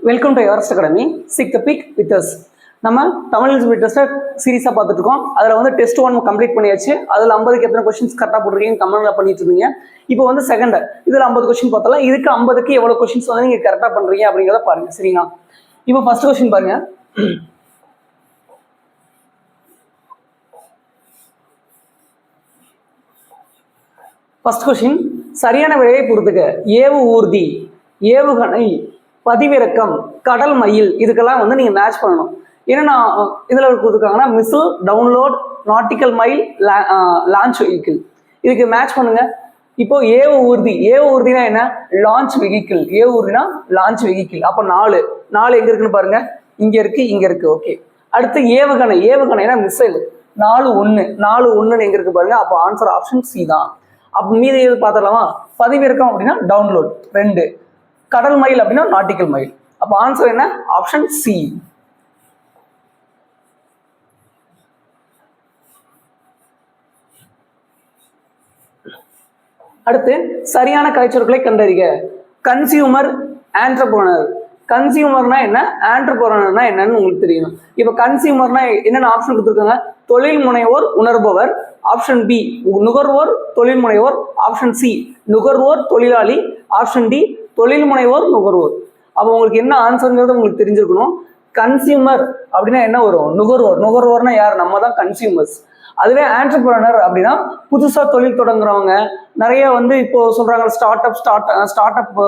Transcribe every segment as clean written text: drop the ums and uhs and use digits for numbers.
Welcome to Everest academy. Seek the peak with us. நம்ம Tamil test சீரீஸாக பார்த்துட்டு இருக்கோம். அதில் வந்து டெஸ்ட் 1 கம்ப்ளீட் பண்ணியாச்சு. அதில் 50க்கு எத்தனை கொஸ்டின்ஸ் கரெக்டாக போட்டிருக்கீங்க கமெண்ட்ல பண்ணிட்டு இருந்தீங்க. இப்போ வந்து செகண்ட் இதில் 50 கொஸ்டின் பார்த்தலாம். இதுக்கு 50க்கு எவ்வளோ கொஸ்டின்ஸ் வந்து நீங்கள் கரெக்டாக பண்ணுறீங்க அப்படிங்கிறத பாருங்க. சரிங்களா? இப்போ ஃபர்ஸ்ட் கொஸ்டின் பாருங்க. ஃபர்ஸ்ட் கொஸ்டின் சரியான விடையை பொறுத்துக்க. ஏவு ஊர்தி, ஏவுகணை, பதிவிறக்கம், கடல் மயில், இதுக்கெல்லாம் வந்து நீங்க மேட்ச் பண்ணணும். ஏன்னா இதுல கொடுத்துருக்காங்கன்னா missile, download, nautical mile, launch vehicle, இதுக்கு மேட்ச் பண்ணுங்க. இப்போ ஏவு ஊர்தி, ஏவு ஊர்தினா என்ன? Launch vehicle. ஏவு ஊர்தினா லான்ச் வெஹிக்கிள். அப்போ 4 எங்க இருக்குன்னு பாருங்க. இங்க இருக்கு, இங்க இருக்கு. ஓகே. அடுத்து ஏவுகணை, ஏவுகணைனா மிசைல். 4 எங்க இருக்கு பாருங்க. அப்போ ஆன்சர் ஆப்ஷன் சி தான். அப்போ மீதி எது பார்த்துடலாமா? பதிவிறக்கம் அப்படின்னா டவுன்லோட் 2, கடல் மைல் அப்படின்னா நாட்டிக்கல் மைல். அப்போ ஆன்சர் என்ன? Option C. அடுத்து சரியான கலைச்சொற்களை கண்டறிக. Consumer, entrepreneur. கன்சியூமர்னா என்ன, ஆண்டர்பிரனர்னா என்னன்னு உங்களுக்கு தெரியும். இப்போ கன்சியூமர்னா என்னென்ன ஆப்ஷன் கொடுத்துருக்காங்க? தொழில் முனைவோர், உணர்பவர். ஆப்ஷன் பி நுகர்வோர், தொழில் முனைவோர். ஆப்ஷன் சி நுகர்வோர், தொழிலாளி. ஆப்ஷன் டி தொழில் முனைவோர், நுகர்வோர். அப்போ உங்களுக்கு என்ன ஆன்சர்ங்கிறது உங்களுக்கு தெரிஞ்சிருக்கணும். கன்சியூமர் அப்படின்னா என்ன வரும்? நுகர்வோர். நுகர்வோர்னா யார்? நம்ம தான் கன்சியூமர்ஸ். அதுவே ஆண்டர்பிரனர் அப்படின்னா புதுசா தொழில் தொடங்குறவங்க. நிறைய வந்து இப்போ சொல்றாங்க ஸ்டார்ட் அப்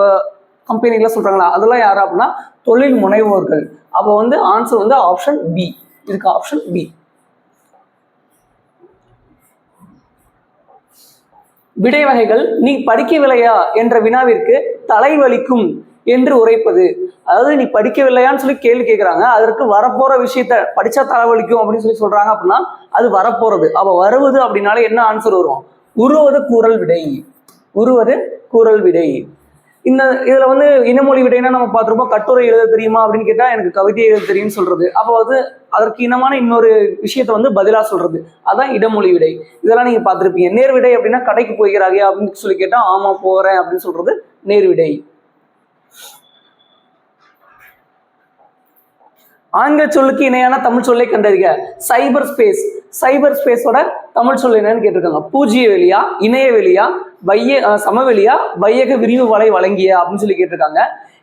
கம்பெனில சொல்றாங்களா, அதெல்லாம் யாரு அப்படின்னா தொழில் முனைவோர்கள். அப்போ வந்து ஆன்சர் வந்து ஆப்ஷன் பி. இதுக்கு ஆப்ஷன் பி. விடை வகைகள். நீ படிக்கவில்லையா என்ற வினாவிற்கு தலைவலிக்கும் என்று உரைப்பது. அதாவது நீ படிக்கவில்லையான்னு சொல்லி கேள்வி கேட்கிறாங்க, அதற்கு வரப்போற விஷயத்த படிச்சா தலைவலிக்கும் அப்படின்னு சொல்லி சொல்றாங்க அப்படின்னா அது வரப்போறது. அப்ப வருவது அப்படின்னால என்ன ஆன்சர் வரும்? உருவது கூறல் விடை. உருவது கூறல் விடை. இதுல வந்து இனமொழி விடைனா நம்ம பார்த்துருப்போம். கட்டுரை எழுத தெரியுமா அப்படின்னு கேட்டா எனக்கு கவிதை எழுத தெரியும்னு சொல்றது. அப்போ வந்து அதற்கு இனமான இன்னொரு விஷயத்த வந்து பதிலா சொல்றது, அதான் இடமொழி விடை. இதெல்லாம் நீங்க பார்த்துருப்பீங்க. நேர் விடை அப்படின்னா கடைக்கு போகிறாங்க அப்படின்னு சொல்லி கேட்டா ஆமா போறேன் அப்படின்னு சொல்றது நேர் விடை. ஆங்கில சொல்லுக்கு இணையான தமிழ் சொல்லை கண்டறிக. சைபர் ஸ்பேஸ். சைபர் ஸ்பேஸோட தமிழ் சொல் என்னன்னு கேட்டிருக்காங்க. பூஜ்ய வெளியா, இணைய வெளியா, சமவெளியா, வையக விரிவு வலை வழங்கிய அப்படின்னு சொல்லி கேட்டிருக்காங்க.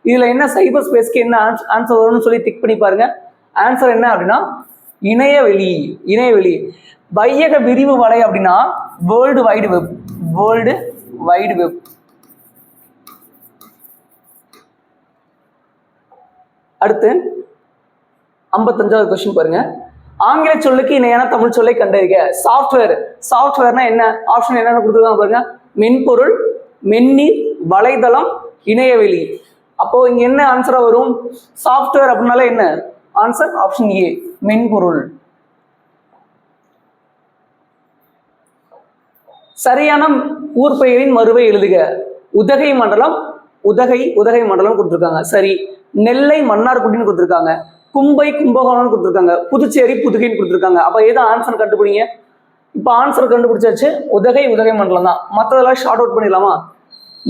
இதுல என்ன சைபர் ஸ்பேஸ்க்கு என்ன ஆன்சர் வரும்னு சொல்லி டிக் பண்ணி பாருங்க. ஆன்சர் என்ன அப்படின்னா இணையவெளி. இணையவெளி. வையக விரிவு வலை அப்படின்னா world wide web. World wide web. அடுத்து 55வது கொஸ்டின் பாருங்க. ஆங்கில சொல்லுக்கு இணையான தமிழ் சொல்லை கண்டறிக. சாஃப்ட்வேர். சாஃப்ட்வேர்னா என்ன? ஆப்ஷன் என்னன்னு கொடுத்துருக்காங்க பாருங்க. மென்பொருள், மென்னீர், வலைதளம், இணையவெளி. அப்போ இங்க என்ன ஆன்சரா வரும்? சாஃப்ட்வேர் அப்படின்னால என்ன ஆன்சர்? ஆப்ஷன் ஏ மென்பொருள். சரியான ஊர் பெயரின் மறுவை எழுதுக. உதகை மண்டலம், உதகை மண்டலம் கொடுத்துருக்காங்க. சரி. நெல்லை மன்னார்குடின்னு கொடுத்துருக்காங்க. கும்பை கும்பகோணம்னு கொடுத்துருக்காங்க. புதுச்சேரி புதுகைன்னு கொடுத்துருக்காங்க. அப்ப ஏதோ ஆன்சர் கண்டுபிடிங்க. இப்ப ஆன்சர் கண்டுபிடிச்சாச்சு. உதகை மண்டலம் தான். மற்றதெல்லாம் ஷார்ட் அவுட் பண்ணிடலாமா?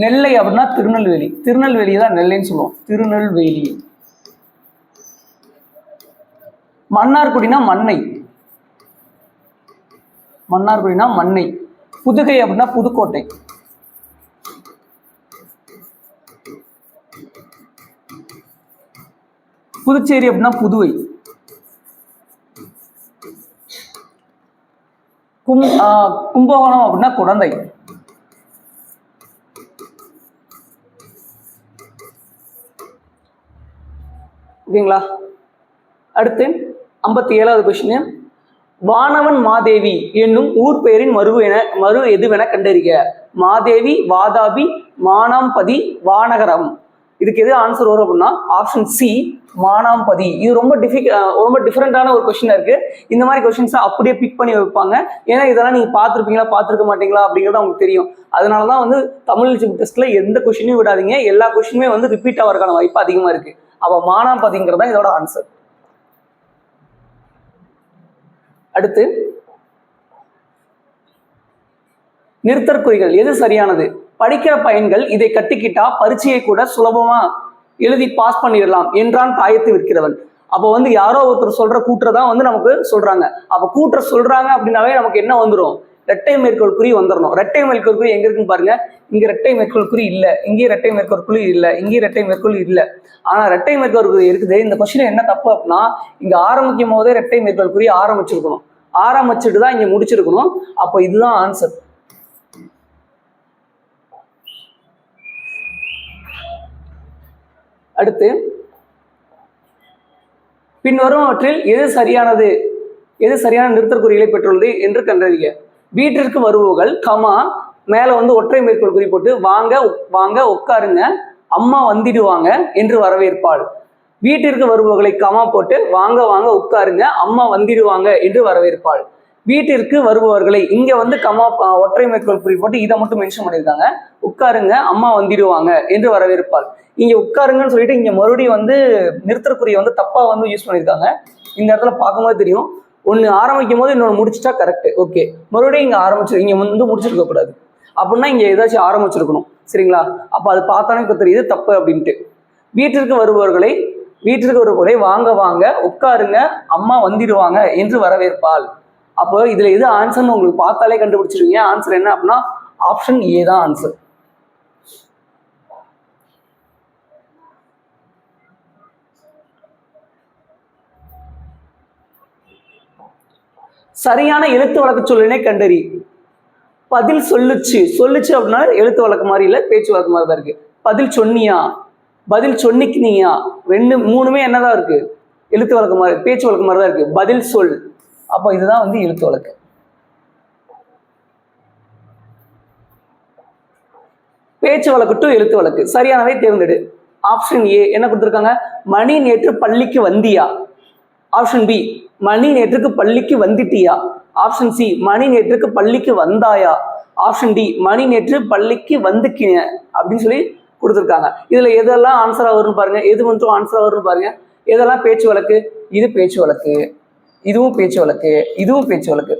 நெல்லை அப்படின்னா திருநெல்வேலி. திருநெல்வேலி தான் நெல்லைன்னு சொல்லுவோம். திருநெல்வேலி. மன்னார்குடினா மண்ணை. மன்னார்குடினா மண்ணை. புதுகை அப்படின்னா புதுக்கோட்டை. புதுச்சேரி அப்படின்னா புதுவை. கும்பகோணம் அப்படின்னா குடந்தை. ஓகேங்களா? அடுத்து 57வது கொஸ்டின். வானவன் மாதேவி என்னும் ஊர் பெயரின் மறு எதுவென கண்டறிக. மாதேவி, வாதாபி, மானாம்பதி, வானகரம். இதுக்கு எது ஆன்சர் வரும் அப்படின்னா ஆப்ஷன் சி மானாம்பதி. இது ரொம்ப டிஃபரெண்டான ஒரு கொஸ்டினா இருக்கு. இந்த மாதிரி கொஸ்டின்ஸ் அப்படியே பிக் பண்ணி வைப்பாங்க. ஏன்னா இதெல்லாம் நீங்க பார்த்துருப்பீங்களா பார்த்துருக்க மாட்டீங்களா அப்படிங்கிறது அவங்களுக்கு தெரியும். அதனாலதான் வந்து தமிழ் டெஸ்ட்ல எந்த கொஸ்டினையும் விடாதீங்க. எல்லா கொஸ்டினுமே வந்து ரிப்பீட் ஆகிறதுக்கான வாய்ப்பு அதிகமா இருக்கு. அப்ப மானாம்பதிங்கிறதா இதோட ஆன்சர். அடுத்து நிறுத்தற்குறிகள் எது சரியானது? படிக்கிற பையன்கள் இதை கட்டிக்கிட்டா பரீட்சையை கூட சுலபமா எழுதி பாஸ் பண்ணிடலாம் என்றான் தாயத்து விற்கிறவன். அப்போ வந்து யாரோ ஒருத்தர் சொல்ற கூட்டுறதான் வந்து நமக்கு சொல்றாங்க. அப்ப கூட்டுற சொல்றாங்க அப்படின்னாவே நமக்கு என்ன வந்துடும், இரட்டை மேற்கோள் குறி வந்துடணும். இரட்டை மேற்கோள் குறி எங்க இருக்குன்னு பாருங்க. இங்க இரட்டை மேற்கோள் குறி இல்ல, இங்கே இரட்டை மேற்கோள் குறி இல்ல, இங்கே இரட்டை மேற்கோள் இல்ல. ஆனா இரட்டை மேற்கோள் குறி இருக்குது. இந்த கொஸ்டின் என்ன தப்பு அப்படின்னா, இங்க ஆரம்பிக்கும் போதே இரட்டை மேற்கோள் குறி ஆரம்பிச்சிருக்கணும், ஆரம்பிச்சுட்டு தான் இங்க முடிச்சிருக்கணும். அப்போ இதுதான் ஆன்சர். அடுத்து பின்வருவனவற்றில் எது சரியானது, எது சரியான நிறுத்தற்குறிகளை பெற்றுள்ளது என்று கண்டறிக. வீட்டிற்கு வருபவர்கள் கமா மேல வந்து ஒற்றை மேற்கோள் குறி போட்டு வாங்க வாங்க உட்காருங்க அம்மா வந்திடுவாங்க என்று வரவேற்பாள். வீட்டிற்கு வருபவர்களை கமா போட்டு வாங்க வாங்க உட்காருங்க அம்மா வந்திடுவாங்க என்று வரவேற்பாள். வீட்டிற்கு வருபவர்களை இங்க வந்து கமா ஒற்றை மேற்கோள் குறி போட்டு இதை மட்டும் மென்ஷன் பண்ணியிருக்காங்க. உட்காருங்க அம்மா வந்திடுவாங்க என்று வரவேற்பாள். இங்க உட்காருங்கன்னு சொல்லிட்டு இங்க மறுபடியும் வந்து நிறுத்தற்குறியை வந்து தப்பா வந்து யூஸ் பண்ணியிருக்காங்க. இந்த இடத்துல பார்க்கும்போது தெரியும், ஒன்று ஆரம்பிக்கும் போது இன்னொன்று முடிச்சுட்டா கரெக்ட், ஓகே. மறுபடியும் இங்க ஆரம்பிச்சு இங்க வந்து முடிச்சிருக்க கூடாது. அப்படின்னா இங்க ஏதாச்சும் ஆரம்பிச்சிருக்கணும், சரிங்களா? அப்ப அது பார்த்தானே இப்ப தெரியுது தப்பு அப்படின்ட்டு. வீட்டிற்கு வருபவர்களை வாங்க வாங்க உட்காருங்க அம்மா வந்திடுவாங்க என்று வரவேற்பாள். அப்போ இதுல எது ஆன்சர்னு உங்களுக்கு பார்த்தாலே கண்டுபிடிச்சிருவீங்க. ஆன்சர் என்ன அப்படின்னா ஆப்ஷன் ஏ தான் ஆன்சர். சரியான எழுத்து வழக்கு சொல்லினை கண்டறி. பதில் சொல்லுச்சு, சொல்லுச்சு அப்படின்னா எழுத்து வழக்கு மாதிரி இல்லை, பேச்சு வழக்கு மாதிரி தான் இருக்கு. பதில் சொன்னியா, பதில் சொன்னிக்கினியா, மூணுமே என்னதான் இருக்கு, எழுத்து வழக்கு மாதிரி, பேச்சு வழக்கு மாதிரி தான் இருக்கு. பதில் சொல், அப்போ இதுதான் வந்து எழுத்து வழக்கு. பேச்சு வழக்கு டு எழுத்து வழக்கு சரியானவை தேர்ந்தெடு. ஆப்ஷன் ஏ என்ன கொடுத்துருக்காங்க, மணி நேற்று பள்ளிக்கு வந்தியா. ஆப்ஷன் பி மணி நேற்றுக்கு பள்ளிக்கு வந்துட்டியா. ஆப்ஷன் சி மணி நேற்றுக்கு பள்ளிக்கு வந்தாயா. ஆப்ஷன் டி மணி நேற்று பள்ளிக்கு வந்துக்கின அப்படின்னு சொல்லி கொடுத்துருக்காங்க. இதுல எதெல்லாம் ஆன்சரா வரும்னு பாருங்க, எது மட்டும் ஆன்சரா வரும்னு பாருங்க. எதெல்லாம் பேச்சு வழக்கு, இது பேச்சு வழக்கு, இதுவும் பேச்சு வழக்கு, இதுவும் பேச்சு வழக்கு.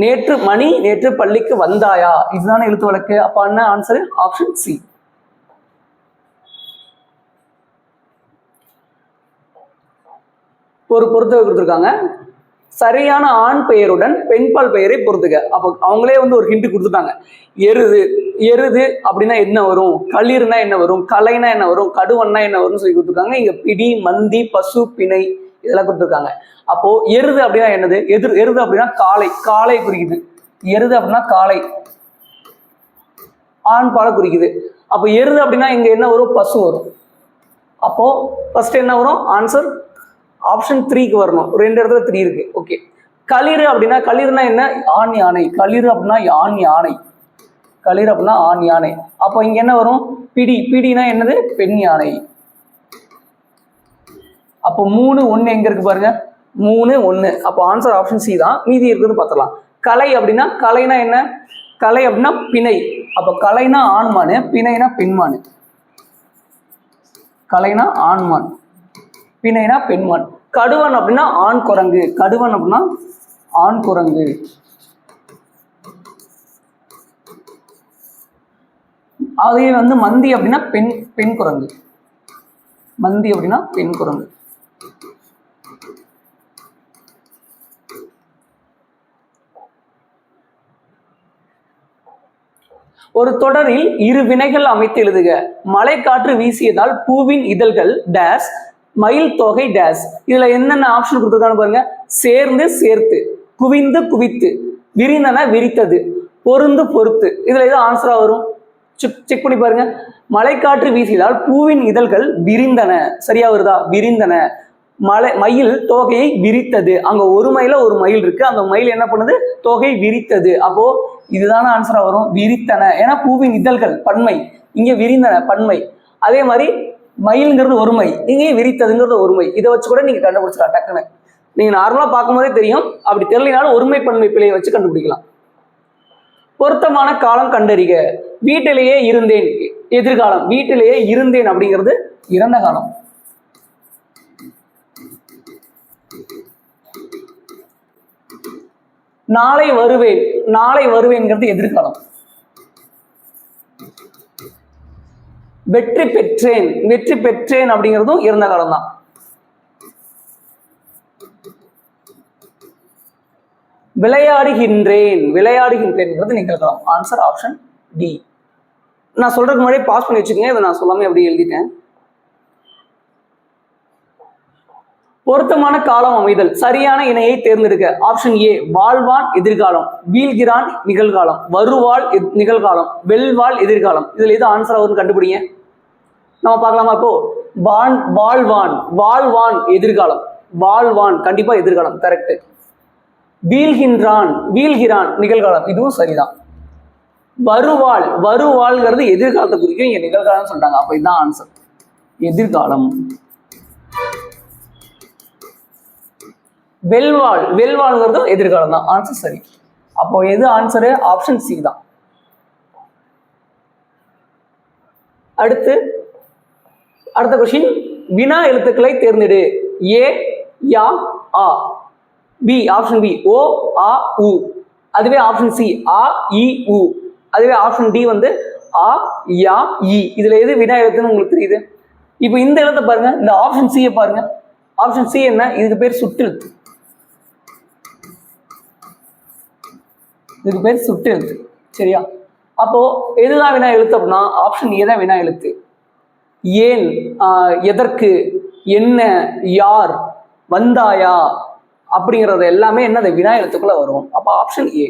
நேற்று மணி நேற்று பள்ளிக்கு வந்தாயா, இதுதானே எழுத்து வழக்கு. அப்ப என்ன ஆன்சர், ஆப்ஷன் சி. ஒரு பொறுத்தவை கொடுத்துருக்காங்க. சரியான ஆண் பெயருடன் பெண்பால் பெயரை பொறுத்துக்க. அப்போ அவங்களே வந்து ஒரு ஹிண்ட் கொடுத்துட்டாங்க. எருது, எருது அப்படின்னா என்ன வரும், களிர்னா என்ன வரும், கலைனா என்ன வரும், கடுவன்னா என்ன வரும்னு சொல்லி கொடுத்துருக்காங்க. இங்க பிடி, மந்தி, பசு, பிணை இதெல்லாம் கொடுத்துருக்காங்க. அப்போ எருது அப்படின்னா என்னது, எருது அப்படின்னா காளை, காளை குறிக்குது. எருது அப்படின்னா காளை, ஆண் பாலை குறிக்குது. அப்போ எருது அப்படின்னா இங்க என்ன வரும், பசு வரும். அப்போ ஃபர்ஸ்ட் என்ன வரும் ஆன்சர், ஆப்ஷன் 3க்கு வரணும். ரெண்டு இடத்துல 3 இருக்கு, ஓகே. களிறு அப்படின்னா, களிர்னா என்ன, ஆண் யானை. களிறு அப்படின்னா ஆண் யானை, களிறு அப்படின்னா ஆண் யானை. அப்போ இங்க என்ன வரும், பிடி, பிடினா என்னது, பெண் யானை. அப்போ 3, 1 எங்க இருக்கு பாருங்க, 3, 1. அப்போ ஆன்சர் ஆப்ஷன் சி தான். மீதி இருக்குன்னு பார்த்துக்கலாம். கலை அப்படின்னா, கலைனா என்ன, கலை அப்படின்னா பிணை. அப்போ கலைனா ஆண்மானு, பிணைனா பெண்மானு. கலைனா ஆண்மான், பிணைனா பெண்மான். கடுவன் அப்படின்னா ஆண் குரங்கு, கடுவன் அப்படின்னா ஆண் குரங்கு. அதே வந்து மந்தி அப்படின்னா பெண் குரங்கு, மந்தி அப்படின்னா பெண் குரங்கு. ஒரு தொடரில் இரு வினைகள் அமைத்து எழுதுக. மழை காற்று வீசியதால் பூவின் இதழ்கள் டேஸ், மயில் தொகை டேஸ். இதுல என்னென்ன ஆப்ஷன் கொடுத்துருக்கான்னு பாருங்க. சேர்ந்து சேர்த்து, குவிந்து குவித்து, விரிந்தன விரித்தது, பொருந்து பொறுத்து. இதுல எது ஆன்சரா வரும், செக் பண்ணி பாருங்க. மழைக்காற்று வீசியதால் பூவின் இதழ்கள் விரிந்தன, சரியா வருதா, விரிந்தன. மயில் தோகையை விரித்தது, அங்க ஒரு மயில ஒரு மயில் இருக்கு, அந்த மயில் என்ன பண்ணுது, தொகை விரித்தது. அப்போ இதுதான ஆன்சரா வரும், விரித்தன. ஏன்னா பூவின் இதழ்கள் பன்மை, இங்க விரிந்தன பன்மை. அதே மாதிரி மயில்ங்கிறது ஒருமை, இங்கே விரித்ததுங்கிறது ஒருமை. இதை வச்சு கூட நீங்க கண்டுபிடிச்சலாம் டக்குன்னு. நீங்க நார்மலா பார்க்கும் போதே தெரியும், அப்படி தெரியலனாலும் ஒருமை பன்மை பிழையை வச்சு கண்டுபிடிக்கலாம். பொருத்தமான காலம் கண்டறிக. வீட்டிலேயே இருந்தேன் எதிர்காலம், வீட்டிலேயே இருந்தேன் அப்படிங்கிறது இறந்த காலம். நாளை வருவேன், நாளை வருவேன்ங்கிறது எதிர்காலம். வெற்றி பெற்றேன், வெற்றி பெற்றேன் அப்படிங்கிறதும் இறந்த காலம் தான். விளையாடுகின்றேன், விளையாடுகின்றேன் நிகழ்காலம். Answer option D. நான் சொல்றதுக்கு முன்னாடி பாஸ் பண்ணி வச்சுக்கோங்க, இதை நான் சொல்லாம அப்படி எழுதிட்டேன். பொருத்தமான காலம் அமைதல், சரியான இணையை தேர்ந்தெடுக்க. ஆப்ஷன் ஏ வாழ்வான் எதிர்காலம், வீழ்கிறான் நிகழ்காலம், வருவாள் நிகழ்காலம், வெல்வாள் எதிர்காலம். இதுல எது ஆன்சர் ஆகுதுன்னு கண்டுபிடிங்க. நம்ம பார்க்கலாமா? இப்போ வாழ்வான், வாழ்வான் எதிர்காலம், வாழ்வான் கண்டிப்பா எதிர்காலம் கரெக்ட். வீழ்கின்றான், வீழ்கிறான் நிகழ்காலம், இதுவும் சரிதான். வருவாள், வருவாள்ங்கிறது எதிர்காலத்தை குறிக்கும், இங்க நிகழ்காலம் சொல்றாங்க, அப்ப இதுதான் ஆன்சர் எதிர்காலம். வெல்வாள், வெல்வாள்ங்கிறதும் எதிர்காலம் தான், ஆன்சர் சரி. அப்போ எது ஆன்சரு? ஆப்ஷன் சி தான். அடுத்த கொஸ்டின், வினா எழுத்துக்களை தேர்ந்தெடு. ஏ யா ஆ. பி ஆப்ஷன் பி ஓ ஆ உ. அதுவே ஆப்ஷன் சி ஆ இ உ. அதுவே ஆப்ஷன் டி வந்து ஆ யா இ. இதுல எது வினா எழுத்துன்னு உங்களுக்கு தெரியுது? இப்போ இந்த எழுத்தை பாருங்க, இந்த ஆப்ஷன் சியை பாருங்க. ஆப்ஷன் சி என்ன? இதுக்கு பேர் சுட்டெழுத்து, இதுக்கு பேர் சுட்டெழுத்து. சரியா? அப்போ எதுதான் வினா எழுத்து அப்படின்னா ஆப்ஷன் ஏ தான் வினா எழுத்து. ஏன், எதற்கு, என்ன, யார், வந்தாயா அப்படிங்கிறது எல்லாமே என்னது வினா எழுத்துக்குள்ள வரும். அப்ப ஆப்ஷன் ஏ.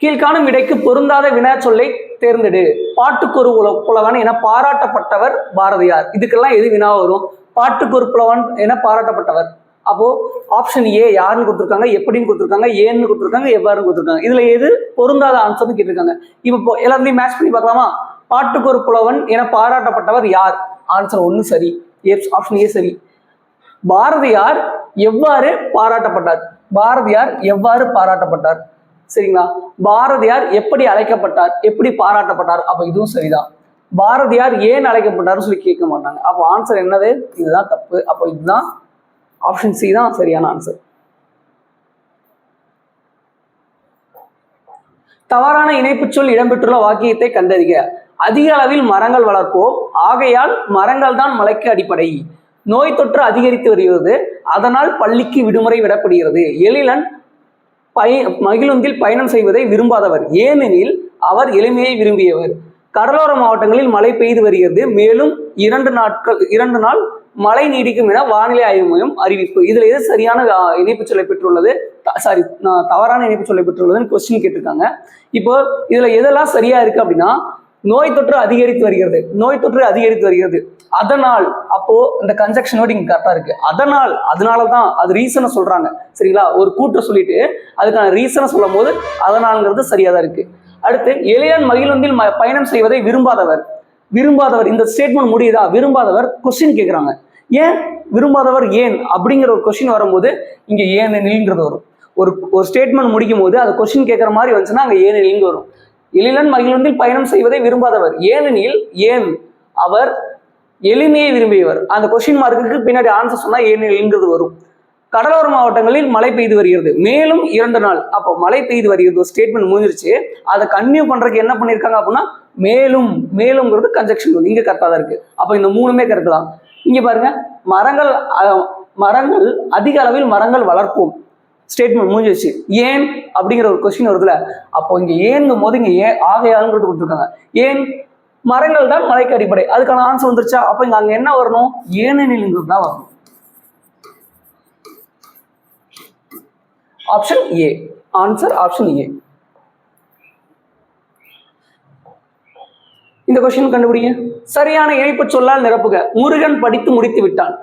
கீழ்காணும் விடைக்கு பொருந்தாத வினா சொல்லை தேர்ந்தெடு. பாட்டுக்கொரு புலவன் என பாராட்டப்பட்டவர் பாரதியார். இதுக்கெல்லாம் எது வினா வரும்? பாட்டுக்கொரு புலவன் என பாராட்டப்பட்டவர். அப்போ ஆப்ஷன் ஏ யாருன்னு கொடுத்துருக்காங்க, எப்படின்னு கொடுத்துருக்காங்க, ஏன்னு கொடுத்துருக்காங்க, எவ்வாறுன்னு கொடுத்துருக்காங்க. இதுல எது பொருந்தாத ஆன்சர்னு கேட்டிருக்காங்க. இப்போ எல்லாத்தையும் மேட்ச் பண்ணி பார்க்கலாமா? பாட்டுக்கொரு புலவன் என பாராட்டப்பட்டவர் யார்? ஆன்சர் ஒன்று சரி, ஆப்ஷன் ஏ சரி. பாரதியார் எவ்வாறு பாராட்டப்பட்டார்? பாரதியார் எவ்வாறு பாராட்டப்பட்டார்? சரிங்களா? பாரதியார் எப்படி அழைக்கப்பட்டார், எப்படி பாராட்டப்பட்டார்? அப்ப இதுவும் சரிதான். பாரதியார் ஏன் அழைக்கப்பட்டார் சொல்லி கேட்க மாட்டாங்க. அப்போ ஆன்சர் என்னது? இதுதான் தப்பு. அப்போ இதுதான் ஆப்ஷன் சி தான் சரியான ஆன்சர். தவறான இணைப்பு சொல் இடம்பெற்றுள்ள வாக்கியத்தை கண்டறிக. அதிக அளவில் மரங்கள் வளர்ப்போம், ஆகையால் மரங்கள் தான் மலைக்கு அடிப்படை. நோய் தொற்று அதிகரித்து வருகிறது, அதனால் பள்ளிக்கு விடுமுறை விடப்படுகிறது. எழிலன் மகிழுந்தில் பயணம் செய்வதை விரும்பாதவர், ஏனெனில் அவர் எளிமையை விரும்பியவர். கடலோர மாவட்டங்களில் மழை பெய்து வருகிறது, மேலும் 2 நாள் மழை நீடிக்கும் என வானிலை ஆய்வு மையம் அறிவிப்பு. இதுல எது சரியான இணைப்பு சொல்லை பெற்றுள்ளது, தவறான இணைப்பு சொல்லை பெற்றுள்ளதுன்னு கொஸ்டின் கேட்டிருக்காங்க. இப்போ இதுல எதெல்லாம் சரியா இருக்கு அப்படின்னா, நோய் தொற்று அதிகரித்து வருகிறது, நோய் தொற்று அதிகரித்து வருகிறது, அதனால், அப்போ இந்த கன்ஜெக்ஷனோட இங்க கரெக்டா இருக்கு. அதனாலதான் அது ரீசனை சொல்றாங்க. சரிங்களா? ஒரு கூற்றை சொல்லிட்டு அதுக்கான ரீசனை சொல்லும் போது அதனால்ங்கிறது சரியா தான் இருக்கு. அடுத்து, எளியன் மகிழுந்தில் பயணம் செய்வதை விரும்பாதவர். விரும்பாதவர் இந்த ஸ்டேட்மெண்ட் முடியுதா? விரும்பாதவர் கொஸ்டின் கேட்குறாங்க. ஏன் விரும்பாதவர், ஏன் அப்படிங்கிற ஒரு கொஸ்டின் வரும்போது இங்க ஏனெனில்ங்கிறது வரும். ஒரு ஸ்டேட்மெண்ட் முடிக்கும் போது அது கொஸ்டின் கேட்குற மாதிரி வந்துச்சுன்னா அங்க ஏனெனில் வரும். எழிலன் மகிழுந்தில் பயணம் செய்வதை விரும்பாதவர், ஏனெனில் ஏன் அவர் எளிமையை விரும்பியவர். அந்த கொஸ்டின் மார்க்குக்கு பின்னாடி ஆன்சர் சொன்னா ஏனெனில்ங்கிறது வரும். கடலோர மாவட்டங்களில் மழை பெய்து வருகிறது, மேலும் 2 நாள். அப்போ மழை பெய்து வருகிறது ஸ்டேட்மெண்ட் முடிஞ்சிருச்சு. அதை கன்டினியூ பண்றதுக்கு என்ன பண்ணிருக்காங்க அப்படின்னா மேலும்ங்கிறது கன்ஜெக்ஷன் இங்க கரெக்டா தான் இருக்கு. அப்போ இந்த 3மே கரெக்ட் தான். இங்க பாருங்க, மரங்கள் அதிக அளவில் மரங்கள் வளர்ப்போம் ஸ்டேட்மெண்ட் முடிஞ்சிருச்சு. ஏன் அப்படிங்கிற ஒரு கொஸ்டின் வருதுல, அப்போ இங்க ஏன்னும் போது இங்க ஏன் ஆகையாளுங்கிறது கொடுத்துருக்காங்க. ஏன் மரங்கள் தான் மலைக்கு அடிப்படை, அதுக்கான ஆன்சர் வந்துருச்சா? அப்ப இங்க அங்க என்ன வரணும்? ஏனெனில்ங்கிறது தான் வரணும். ஆப்ஷன் ஏ ஆன்சர், ஆப்ஷன் ஏ. இந்த கொஸ்டின் கண்டுபிடிங்க. சரியான இணைப்பு சொல்லால் நிரப்புக. முருகன் படித்து முடித்து விட்டான்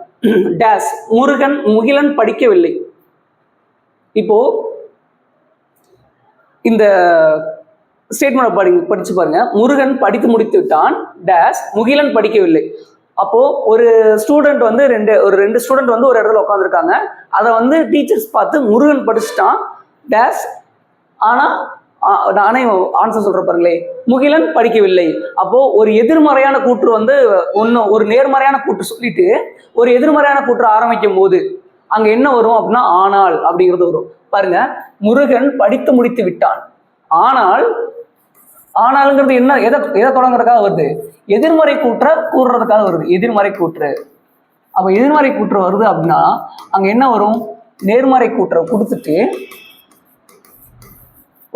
டேஸ், முகிலன் படிக்கவில்லை. இப்போ இந்த ஸ்டேட்மெண்ட் படிச்சு பாருங்க. முருகன் படித்து முடித்து விட்டான் டேஸ், முகிலன் படிக்கவில்லை. அப்போ ஒரு ஸ்டூடெண்ட் வந்து ரெண்டு ஸ்டூடெண்ட் வந்து ஒரு இடத்துல உட்காந்துருக்காங்க. அதை வந்து டீச்சர்ஸ் பார்த்து முருகன் படிச்சுட்டான் டேஸ், ஆனா நானே ஆன்சர் சொல்ற பாருங்களே, முகிலன் படிக்கவில்லை. அப்போ ஒரு எதிர்மறையான கூற்று வந்து ஒரு நேர்மறையான கூற்று சொல்லிட்டு ஒரு எதிர்மறையான கூற்று ஆரம்பிக்கும் போது அங்க என்ன வரும் அப்படின்னா ஆனால் அப்படிங்கிறது வரும். பாருங்க, முருகன் படித்து முடித்து விட்டான், ஆனால் ஆனாலுங்கிறது என்ன, எதை எதை தொடங்குறதுக்காக வருது? எதிர்மறை கூற்ற கூறுறதுக்காக வருது, எதிர்மறை கூற்று. அப்ப எதிர்மறை கூற்று வருது அப்படின்னா அங்க என்ன வரும்? நேர்மறை கூற்றை கொடுத்துட்டு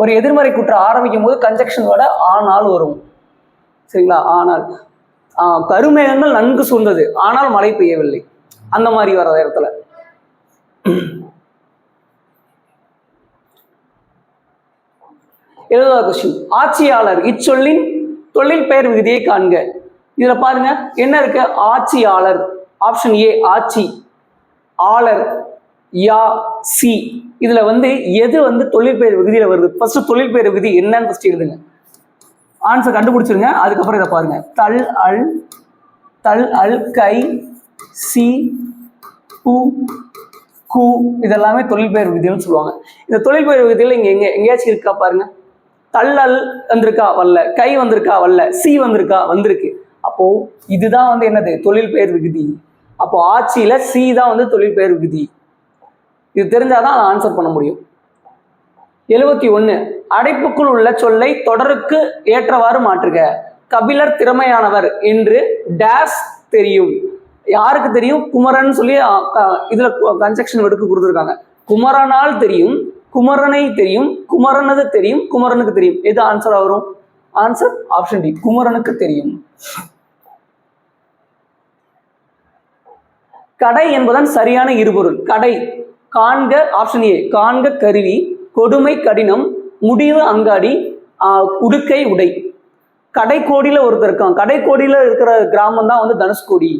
ஒரு எதிர்மறை கூற்று ஆரம்பிக்கும் போது கன்ஜெக்ஷன் வேர்ட ஆனால் வரும். சரிங்களா? ஆனால் கருமேகங்கள் நன்கு சூழ்ந்தது ஆனால் மழை பெய்யவில்லை, அந்த மாதிரி வர இடத்துல. எழுபதாவது கொஸ்டின், ஆட்சியாளர் இச்சொல்லின் தொழில் பெயர் விகுதியை காண்க. இதுல பாருங்க என்ன இருக்கு? ஆட்சியாளர், ஆப்ஷன் ஏ ஆட்சி, ஆளர் யா சி. இதுல வந்து எது வந்து தொழிற்பெயர் விகுதியில வருது? ஃபர்ஸ்ட் தொழிற்பெயர் விகுதி என்னன்னு ஃபர்ஸ்ட் எழுதுங்க, ஆன்சர் கண்டுபிடிச்சிருங்க. அதுக்கப்புறம் இதை பாருங்க. தல் அல் கை சி பூ கு இதெல்லாமே தொழிற்பெயர் விகுதின்னு சொல்லுவாங்க. இந்த தொழிற்பெயர் விகுதியில் இங்க எங்கேயாச்சும் இருக்கா பாருங்க. தள்ளல் வந்திருக்கா? வரல. கை வந்திருக்கா? வரல. சி வந்திருக்கா? வந்திருக்கு. அப்போ இதுதான் வந்து என்னது? தொழிற்பெயர் விகுதி. அப்போ ஆட்சியில சி தான் வந்து தொழிற்பெயர் விகுதி. இது தெரிஞ்சாதான் ஆன்சர் பண்ண முடியும். 71, அடைப்புக்குள் உள்ள சொல்லை தொடருக்கு ஏற்றவாறு மாற்றுக. கபிலர் திறமையானவர் என்று டேஸ் தெரியும். யாருக்கு தெரியும்? குமரன் சொல்லி இதுல கன்ஜெக்ஷன் எடுக்க கொடுத்துருக்காங்க. குமரனால் தெரியும், குமரனை தெரியும், குமரனது தெரியும், குமரனுக்கு தெரியும். எது ஆன்சர் வரும்? ஆன்சர் ஆப்ஷன் டி, குமரனுக்கு தெரியும். கடை என்பதன் சரியான இருபொருள். கடை காண்க, ஆப்ஷன் ஏ காண்க கருவி, கொடுமை கடினம், முடிவு அங்காடி, உடுக்கை உடை. கடைக்கோடியில ஒருத்தர் இருக்கான். கடைக்கோடியில இருக்கிற கிராமம் தான் வந்து தனுஷ்கோடி.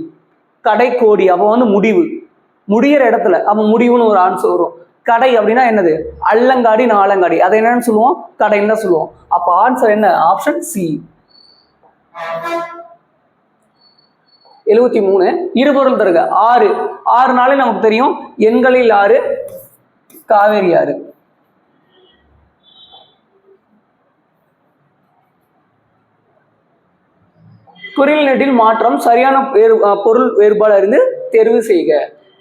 கடைக்கோடி அப்போ வந்து முடிவு, முடிகிற இடத்துல அப்போ முடிவுன்னு ஒரு ஆன்சர் வரும். கடை அப்படின்னா என்னது? அல்லங்காடி நாலங்காடி, அதை என்னன்னு சொல்லுவோம்? கடைன்னு தான் சொல்லுவோம். அப்போ ஆன்சர் என்ன? Option C. 73, இருபொருள் தருக. ஆறு, 6 நாளே நமக்கு தெரியும். எண்களில் 6, காவேரி 6. குறில் நெட்டில் மாற்றம் சரியான பொருள் வேறுபாடு அறிந்து தேர்வு செய்க.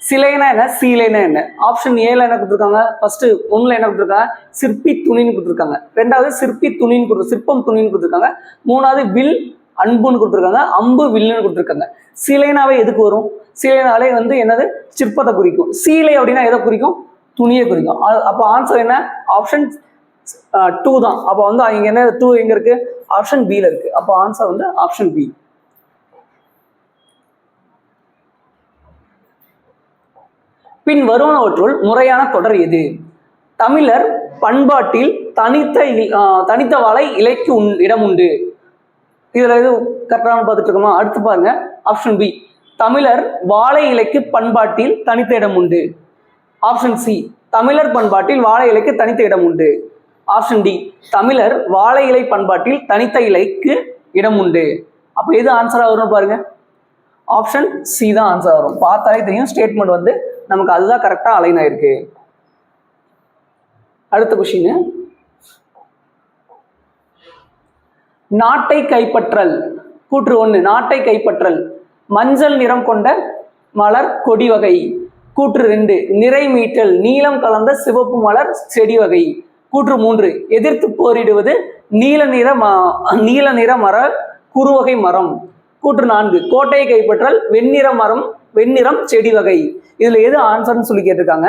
சிலைனா என்ன? சீலைனா என்ன? ஆப்ஷன் ஏல என்ன கொடுத்துருக்காங்க? ஃபர்ஸ்ட் ஒண்ணுல என்ன கொடுத்துருக்காங்க? சிற்பி துணின்னு கொடுத்துருக்காங்க. ரெண்டாவது சிற்பி துணின்னு சிற்பம் துணின்னு கொடுத்துருக்காங்க. மூணாவது வில் அன்புன்னு கொடுத்துருக்காங்க. அம்பு வில்லுன்னு கொடுத்துருக்காங்க. சீலைனாவே எதுக்கு வரும்? சீலைனாலே வந்து என்னது? சிற்பத்தை குறிக்கும். சீலை அப்படின்னா எதை குறிக்கும்? துணியை குறிக்கும். அப்போ ஆன்சர் என்ன? ஆப்ஷன் 2 தான். அப்போ வந்து இங்க என்ன 2 எங்க இருக்கு? ஆப்ஷன் பில இருக்கு. அப்போ ஆன்சர் வந்து ஆப்ஷன் பி. பின் வருவனவற்றுள் முறையான தொடர் எது? தமிழர் பண்பாட்டில் தனித்த வாழை இலைக்கு இடம் உண்டு. இதுல எது கரெக்டான பார்த்துட்டு இருக்கோமா? அடுத்து பாருங்க, ஆப்ஷன் பி தமிழர் வாழை இலைக்கு பண்பாட்டில் தனித்த இடம் உண்டு. ஆப்ஷன் சி தமிழர் பண்பாட்டில் வாழை இலைக்கு தனித்த இடம் உண்டு. ஆப்ஷன் டி தமிழர் வாழை இலை பண்பாட்டில் தனித்த இலைக்கு இடம் உண்டு. அப்ப எது ஆன்சரா வரும் பாருங்க? ஆப்ஷன் சி தான் ஆன்சர் வரும். பார்த்தாலே தெரியும் ஸ்டேட்மெண்ட் வந்து நமக்கு அதுதான் கரெக்டா அலைன் ஆயிருக்கு. அடுத்த கொஸ்டின், நாட்டை கைப்பற்றல். கூற்று 1, நாட்டை கைப்பற்றல். மஞ்சள் நிறம் கொண்ட மலர் கொடி வகை. கூற்று 2, நிறை மீட்டல். நீலம் கலந்த சிவப்பு மலர் செடி வகை. கூற்று 3, எதிர்த்து போரிடுவது நீல நிற மர குறுவகை மரம். கூற்று 4, கோட்டையை கைப்பற்றல் வெண்ணிறம் செடி வகை. இதுல எது ஆன்சர்னு சொல்லி கேட்டிருக்காங்க.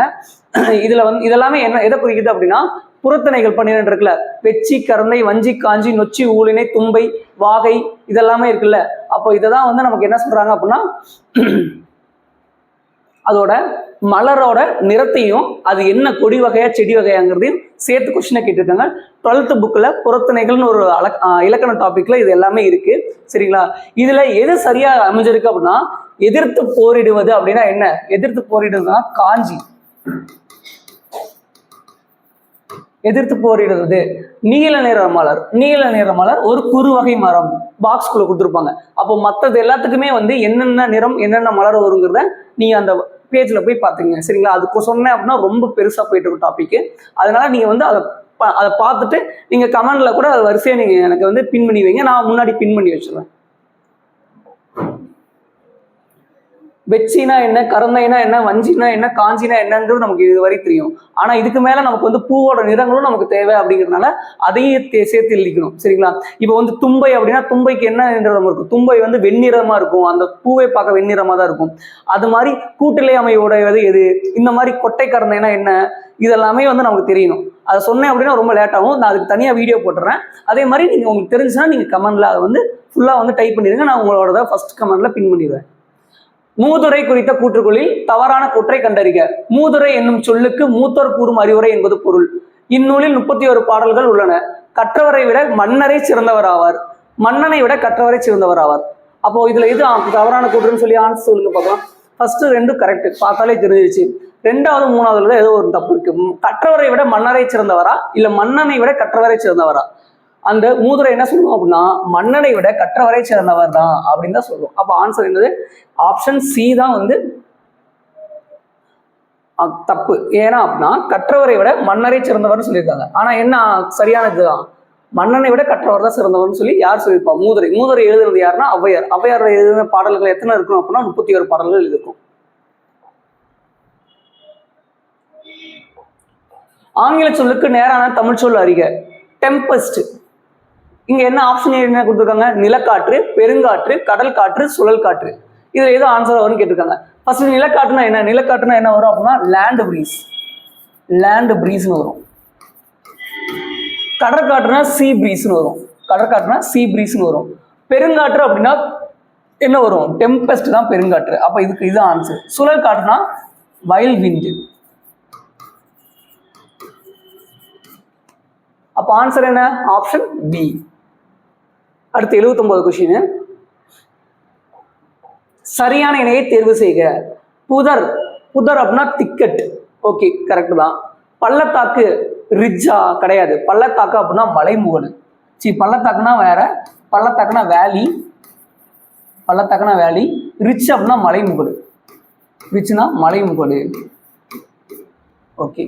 இதுல வந்து இதெல்லாமே என்ன எதை குறிக்குது அப்படின்னா, புறத்திணைகள் 12 இருக்குல்ல, வெச்சி கரந்தை வஞ்சி காஞ்சி நொச்சி ஊழினை தும்பை வாகை இதெல்லாமே இருக்குல்ல. அப்போ இதைதான் வந்து நமக்கு என்ன சொல்றாங்க அப்படின்னா, அதோட மலரோட நிறத்தையும் அது என்ன கொடி வகையா செடி வகையாங்கிறதையும் சேர்த்து கொஸ்டினை கேட்டிருக்காங்க. 12th புக்ல புறத்திணைகள்னு ஒரு இலக்கண டாபிக்ல இது எல்லாமே இருக்கு. சரிங்களா? இதுல எது சரியா அமைஞ்சிருக்கு அப்படின்னா, எதிர்த்து போரிடுவது அப்படின்னா என்ன? எதிர்த்து போரிடுவதுன்னா காஞ்சி. எதிர்த்து போரிடுவது நீல நிற மலர் ஒரு குறுவகை மரம் பாக்ஸ்குள்ள கொடுத்துருப்பாங்க. அப்போ மற்றது எல்லாத்துக்குமே வந்து என்னென்ன நிறம் என்னென்ன மலர் வருங்கிறத நீங்க அந்த பேஜ்ல போய் பாத்துங்க. சரிங்களா? அதுக்கு சொன்னேன் அப்படின்னா ரொம்ப பெருசா போயிட்டு இருக்கும் டாபிக். அதனால நீங்க வந்து அதை பார்த்துட்டு நீங்க கமெண்ட்ல கூட அதை வரிசையா நீங்க எனக்கு வந்து பின் பண்ணி வைங்க, நான் முன்னாடி பின் பண்ணி வச்சிருவேன். வெச்சினா என்ன, கறந்தைனா என்ன, வஞ்சினா என்ன, காஞ்சினா என்னன்றது நமக்கு இது வரை தெரியும். ஆனா இதுக்கு மேல நமக்கு வந்து பூவோட நிறங்களும் நமக்கு தேவை அப்படிங்கிறதுனால அதையும் சேர்த்து எழுதிக்கணும். சரிங்களா? இப்போ வந்து தும்பை அப்படின்னா தும்பைக்கு என்ன நிறம் இருக்கும்? தும்பை வந்து வெண்ணிறமா இருக்கும். அந்த பூவை பார்க்க வெண்ணிறமா தான் இருக்கும். அது மாதிரி கூட்டிலை அமையுடையது எது, இந்த மாதிரி கொட்டை கறந்தைனா என்ன, இதெல்லாமே வந்து நமக்கு தெரியணும். அதை சொன்னேன் அப்படின்னா ரொம்ப லேட் ஆகும். நான் அதுக்கு தனியாக வீடியோ போட்டுறேன். அதே மாதிரி நீங்கள் உங்களுக்கு தெரிஞ்சுன்னா நீங்கள் கமெண்ட்ல அதை வந்து ஃபுல்லாக வந்து டைப் பண்ணிடுங்க. நான் உங்களோட ஃபர்ஸ்ட் கமெண்ட்ல பின் பண்ணிடுவேன். மூதுரை குறித்த கூற்றுகளில் தவறான கூற்றை கண்டறிக. மூதுரை என்னும் சொல்லுக்கு மூத்தோர் கூறும் அறிவுரை என்பது பொருள். இந்நூலில் 31 பாடல்கள் உள்ளன. கற்றவரை விட மன்னரை சிறந்தவர் ஆவார். மன்னனை விட கற்றவரை சிறந்தவர் ஆவார். அப்போ இதுல எது தவறான கூற்றுன்னு சொல்லி ஆன்சர் சொல்லுங்க பார்க்கலாம். ஃபர்ஸ்ட் 2 கரெக்ட், பார்த்தாலே தெரிஞ்சிருச்சு. 2வது 3வதுல ஏதோ ஒரு தப்பு இருக்கு. கற்றவரை விட மன்னரை சிறந்தவரா இல்ல மன்னனை விட கற்றவரை சிறந்தவரா? அந்த மூதுரை என்ன சொல்லுவோம் அப்படின்னா மன்னனை விட கற்றவரை சிறந்தவர் தான் அப்படின்னு தான் சொல்லுவோம். அப்ப ஆன்சர் என்னது? ஆப்ஷன் சி தான் வந்து தப்பு. ஏன்னா அப்படின்னா கற்றவரை விட மன்னரை சிறந்தவர்னு சொல்லியிருக்காங்க. ஆனா என்ன சரியானதுதான், மன்னனை விட கற்றவர் தான் சிறந்தவர்னு சொல்லி யார் சொல்லியிருப்பா? மூதுரை. மூதுரை எழுதுனது யாருன்னா ஔவையார். ஔவையார் எழுதின பாடல்கள் எத்தனை இருக்கும் அப்படின்னா 31 பாடல்கள் இருக்கும். ஆங்கில சொல்லுக்கு நேரான தமிழ் சொல் அறிக. டெம்பஸ்ட். இங்க என்ன ஆப்ஷன் என்ன கொடுத்துருக்காங்க? நிலக்காற்று, பெருங்காற்று, கடல் காற்று, சுழல் காற்று. இதுல ஏதோ ஆன்சர் வரும்னு கேட்டிருக்காங்க. ஃபர்ஸ்ட் நிலக்காற்றுனா என்ன? நிலக்காற்றுனா என்ன வரும் அப்படின்னா லேண்ட் பிரீஸ். லேண்ட் பிரீஸ்னு வரும். கடற்காற்றுனா சி பிரீஸ்னு வரும். கடற்காற்றுனா சி பிரீஸ்னு வரும். பெருங்காற்று அப்படின்னா என்ன வரும்? டெம்பஸ்ட் தான் பெருங்காற்று. அப்ப இதுக்கு இது ஆன்சர். சுழல் காற்றுனா வைல்ட் விண்ட். அப்ப ஆன்சர் என்ன? Option B. அடுத்து 79 கொஸ்டின். சரியான இணையை தேர்வு செய்க. புதர். புதர் அப்படின்னா திக்கெட். ஓகே, கரெக்ட் தான். பள்ளத்தாக்கு ரிட்ஜா? கிடையாது. பள்ளத்தாக்கு அப்படின்னா மலைமுகடு. பள்ளத்தாக்குனா வேற, பள்ளத்தாக்குனா வேலி. பள்ளத்தாக்குனா வேலி. ரிச் அப்படின்னா மலைமுகடு. ரிச்னா மலைமுகடு. ஓகே.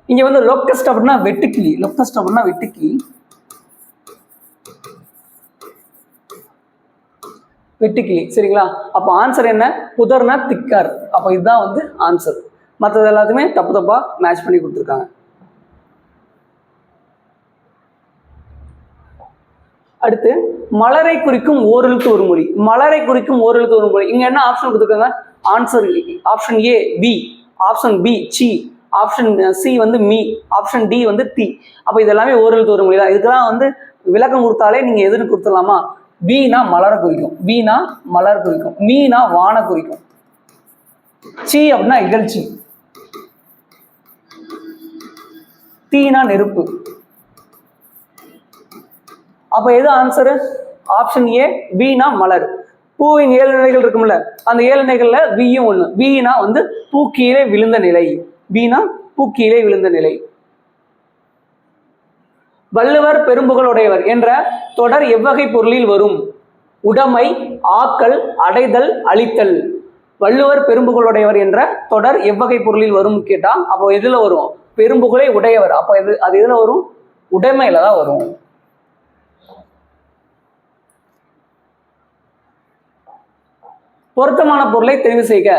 இங்க வந்து லோக்கஸ்ட் அப்படின்னா வெட்டுக்கிளி. லோக்கஸ்ட் அப்படின்னா வெட்டுக்கிளி. வெட்டுக்கிளி. சரிங்களா? அப்ப ஆன்சர் என்ன? புதர்னா திக்கர். அப்ப இதுதான் வந்து ஆன்சர். மற்றது எல்லாத்தையுமே தப்பு தப்பா மேட்ச் பண்ணி கொடுத்துருக்காங்க. அடுத்து மலரை குறிக்கும் ஓரெழுத்து ஒரு மொழி. மலரை குறிக்கும் ஓரெழுத்து ஒரு மொழி. இங்க என்ன ஆப்ஷன் கொடுத்துருக்காங்க? ஆன்சர் ஆப்ஷன் ஏ பி, ஆப்ஷன் பி சி, ஆப்ஷன் சி வந்து மீ, ஆப்ஷன் டி வந்து தி. அப்ப இது எல்லாமே ஓரெழுத்து ஒரு மொழி தான். இதுக்கெல்லாம் வந்து விளக்கம் கொடுத்தாலே நீங்க எதுன்னு கொடுத்துடலாமா? வீணா மலரை குறிக்கும், வீணா மலர் குறிக்கும், மீனா வான குறிக்கும், சி அப்படின்னா இகழ்ச்சி, தீனா நெருப்பு. அப்ப எது ஆன்சரு? ஆப்ஷன் ஏ வீணா மலர். பூவின் 7 நிலைகள் இருக்கும்ல, அந்த 7 நிலைகள்ல வீயும் ஒண்ணு. வீணா வந்து பூ கீழே விழுந்த நிலை. வீணா பூ கீழே விழுந்த நிலை. வள்ளுவர் பெரும்புகழுடையவர் என்ற தொடர் எவ்வகை பொருளில் வரும்? உடைமை, ஆக்கல், அடைதல், அழித்தல். வள்ளுவர் பெரும்புகழுடையவர் என்ற தொடர் எவ்வகை பொருளில் வரும் கேட்டா அப்போ எதுல வரும்? பெரும்புகழை உடையவர். அப்ப அது எதுல வரும்? உடைமையில தான் வரும். பொருத்தமான பொருளை தெரிவு செய்க.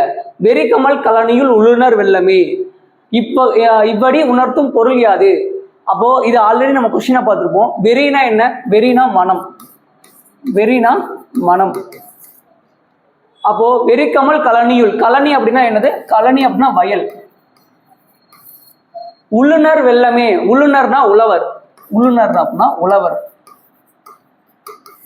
வெறிக்கமல் கலனியுள் உள்ளுணர் வெள்ளமே. இவ்வடி உணர்த்தும் பொருள் யாது? அப்போ இது ஆல்ரெடி நம்ம கொஸ்டினா பார்த்துருப்போம். வெறினா என்ன? வெறினா மனம். வெறினா மனம். அப்போ வெறிக்கமல் கலனியுள். கலனி அப்படின்னா என்னது? கலனி அப்படின்னா வயல். உள்ளுணர் வெள்ளமே. உள்ளுணர்னா உழவர். உள்ளுணர் அப்படின்னா உழவர்.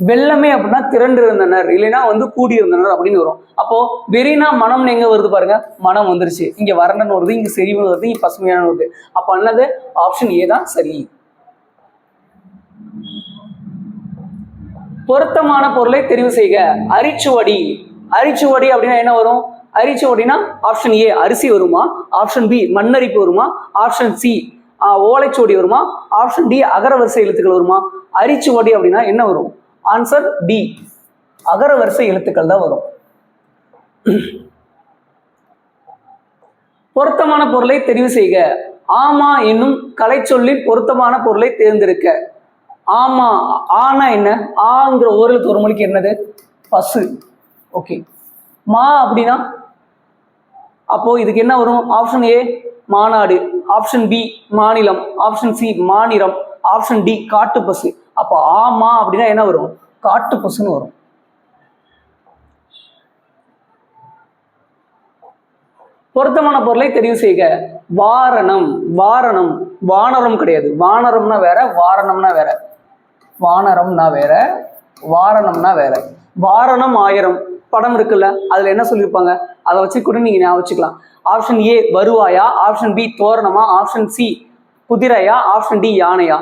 வெள்ளமே அப்படின்னா திரண்டு இருந்தனர், இல்லைன்னா வந்து கூடியிருந்தனர் அப்படின்னு வரும். அப்போ வெறினா மனம் எங்க வருது பாருங்க, மனம் வந்துருச்சு. இங்க வறண்டன்னு வருது, இங்க செறிவுன்னு வருது, இங்க பசுமையான வருது. அப்ப என்னது? ஆப்ஷன் ஏ தான் சரி. பொருத்தமான பொருளை தெரிவு செய்க. அரிச்சுவடி. அரிச்சுவடி அப்படின்னா என்ன வரும்? அரிச்சுவடினா ஆப்ஷன் ஏ அரிசி வருமா, ஆப்ஷன் பி மண்ணரிப்பு வருமா, ஆப்ஷன் சி ஓலைச்சுவடி வருமா, ஆப்ஷன் டி அகரவரிசை எழுத்துக்கள் வருமா? அரிச்சுவடி அப்படின்னா என்ன வரும்? ஆன்சர் டி அகரவரிசை எழுத்துக்கள் தான் வரும். பொருத்தமான பொருளை தெரிவு செய்க. ஆமா என்னும் கலை சொல்லில் பொருத்தமான பொருளை தேர்ந்தெடுக்க. ஆமா, ஆனா என்ன? ஆங்கிற ஒரு மொழிக்கு என்னது? பசு. ஓகே. மா அப்படின்னா அப்போ இதுக்கு என்ன வரும்? ஆப்ஷன் ஏ மாநாடு, ஆப்ஷன் பி மாநிலம், ஆப்ஷன் சி மாநிலம், ஆப்ஷன் டி காட்டு பசு. அப்போ ஆமா அப்படின்னா என்ன வரும்? காட்டு பசுன்னு வரும். பொருத்தமான பொருளை தெரிவு செய்க. வாரணம், வாரணம், வானரம் கிடையாது. வானரம்னா வேற, வாரணம்னா வேற. வானரம்னா வேற, வாரணம்னா வேற. வாரணம் 1000 படம் இருக்குல்ல, அதுல என்ன சொல்லியிருப்பாங்க, அதை வச்சு கூட நீங்க ஞாபகம் வச்சுக்கலாம். ஆப்ஷன் ஏ வருவாயா, ஆப்ஷன் பி தோரணமா, ஆப்ஷன் சி குதிரையா, ஆப்ஷன் டி யானையா.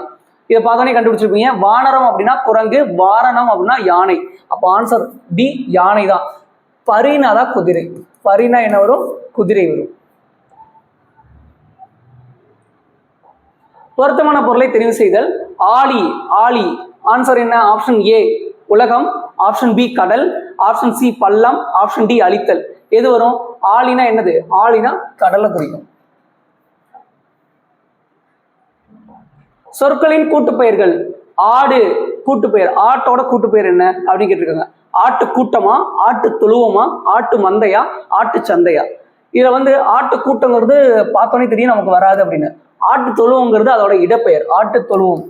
இதை பார்த்தோன்னே கண்டுபிடிச்சிருப்பீங்க. வானரம் அப்படின்னா குரங்கு, வாரணம் அப்படின்னா யானை. அப்போ ஆன்சர் டி யானை தான். பரினா தான் குதிரை. பரினா என்ன வரும்? குதிரை வரும். பொருத்தமான பொருளை தெரிவு செய்தல். ஆழி, ஆழி. ஆன்சர் என்ன? ஆப்ஷன் ஏ உலகம், ஆப்ஷன் பி கடல், ஆப்ஷன் சி பள்ளம், ஆப்ஷன் டி அழித்தல். எது வரும்? ஆழினா என்னது? ஆழினா கடலை குறிக்கும். சொற்களின் கூட்டுப்பெயர்கள். ஆடு கூட்டுப்பெயர். ஆட்டோட கூட்டுப்பெயர் என்ன அப்படின்னு கேட்டிருக்காங்க. ஆட்டு கூட்டமா, ஆட்டு தொழுவமா, ஆட்டு மந்தையா, ஆட்டு சந்தையா. இதுல ஆட்டு கூட்டங்கிறது பார்த்தோன்னே தெரியும் நமக்கு வராது அப்படின்னு. ஆட்டு தொழுவங்கிறது அதோட இடப்பெயர். ஆட்டு தொழுவம்,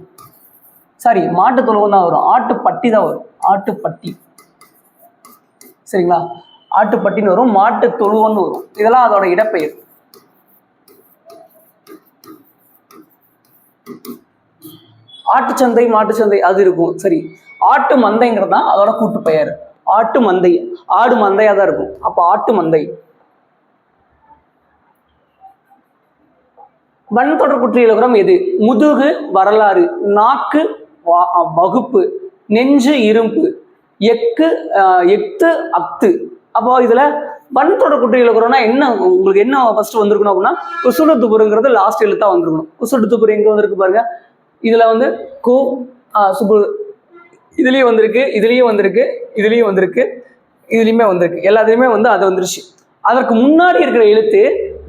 சாரி மாட்டு தொழுவம் தான் வரும். ஆட்டுப்பட்டி தான் வரும். ஆட்டுப்பட்டி, சரிங்களா? ஆட்டுப்பட்டின்னு வரும், மாட்டு தொழுவம்னு வரும். இதெல்லாம் அதோட இடப்பெயர். ஆட்டு சந்தை, மாட்டு சந்தை அது இருக்கும். சரி, ஆட்டு மந்தைங்கிறது தான் அதோட கூட்டு பெயர். ஆட்டு மந்தை, ஆடு மந்தையா தான் இருக்கும். அப்ப ஆட்டு மந்தை. வன்தொடர் குற்றியலுகரம் எது? முதுகு வரலாறு, நாக்கு வகுப்பு, நெஞ்சு இரும்பு, எத்து அத்து. அப்போ இதுல வன்தொடர் குற்றியலுகரம்னா என்ன? உங்களுக்கு என்ன ஃபர்ஸ்ட் வந்திருக்கணும் அப்படின்னா குசுடுத்துப்புறங்கிறது லாஸ்ட் எழுத்தா வந்திருக்கணும். குசுடுத்துப்புறம் எங்க வந்திருக்கு பாருங்க. இதுல கு சுபு, இதுலயும் வந்திருக்கு, இதுலயும் வந்திருக்கு, இதுலயும் வந்திருக்கு, இதுலயுமே வந்திருக்கு. எல்லாத்துலயுமே அது வந்துருச்சு. அதற்கு முன்னாடி இருக்கிற எழுத்து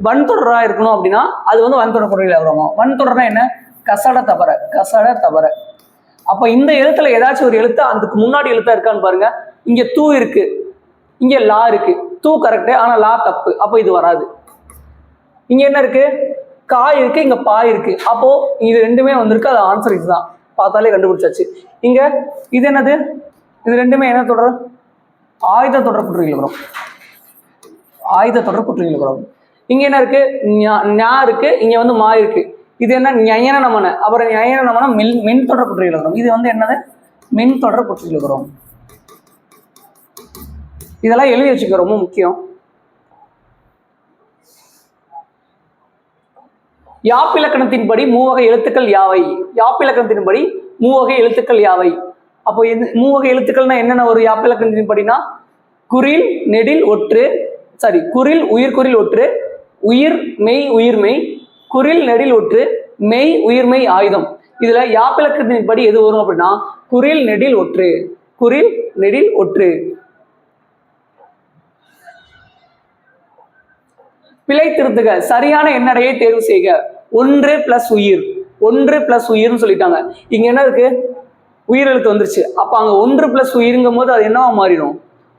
வன்தொடரா இருக்கணும் அப்படின்னா அது வன்தொடர் குறையில வருமா? வன்தொடர்னா என்ன? கசட தவற, கசட தவற. அப்ப இந்த எழுத்துல ஏதாச்சும் ஒரு எழுத்து அதுக்கு முன்னாடி எழுத்தா இருக்கான்னு பாருங்க. இங்க தூ இருக்கு, இங்க லா இருக்கு. தூ கரெக்ட், ஆனா லா தப்பு. அப்போ இது வராது. இங்க என்ன இருக்கு? காய் இருக்கு, இங்க பாய் இருக்கு. அப்போ இது ரெண்டுமே வந்திருக்கு. அது ஆன்சர் இதுதான். பார்த்தாலே கண்டுபிடிச்சாச்சு. இங்க இது என்னது? இது ரெண்டுமே என்ன தொடர்? ஆயுத தொடர் குற்றங்கள் வரும். ஆயுத தொடர் குற்றங்கள் வரும். இங்க என்ன இருக்கு? ஞா இருக்கு, இங்க மா இருக்கு. இது என்ன? ஞயன நமன. அப்புறம் ஞயன நமன மென் தொடர் குற்றங்கள் வரும். இது என்னது? மென் தொடர் குற்றங்கள் வரும். இதெல்லாம் எழுதி வச்சுக்க, ரொம்ப முக்கியம். யாப்பிலக்கணத்தின்படி மூவகை எழுத்துக்கள் யாவை? யாப்பிலக்கணத்தின்படி மூவகை எழுத்துக்கள் யாவை? அப்போ மூவகை எழுத்துக்கள்னா என்னென்ன ஒரு யாப்பிலக்கணத்தின்படினா? குறில் நெடில் ஒற்று, சாரி குறில் உயிர்குறில் ஒற்று, உயிர் மெய் உயிர்மெய், குறில் நெடில் ஒற்று, மெய் உயிர்மெய் ஆயுதம். இதுல யாப்பிலக்கணத்தின்படி எது வரும் அப்படின்னா குறில் நெடில் ஒற்று, குறில் நெடில் ஒற்று. பிழை திருத்துக. சரியான எண்ணடையை தேர்வு செய்க. 1 + உயிர், 1 + உயிர்னு சொல்லிட்டாங்க. இங்க என்ன இருக்கு? உயிரெழுத்து வந்துருச்சு. அப்ப அங்க 1 + உயிருங்கும் போது அது என்னவா மாறிடும்?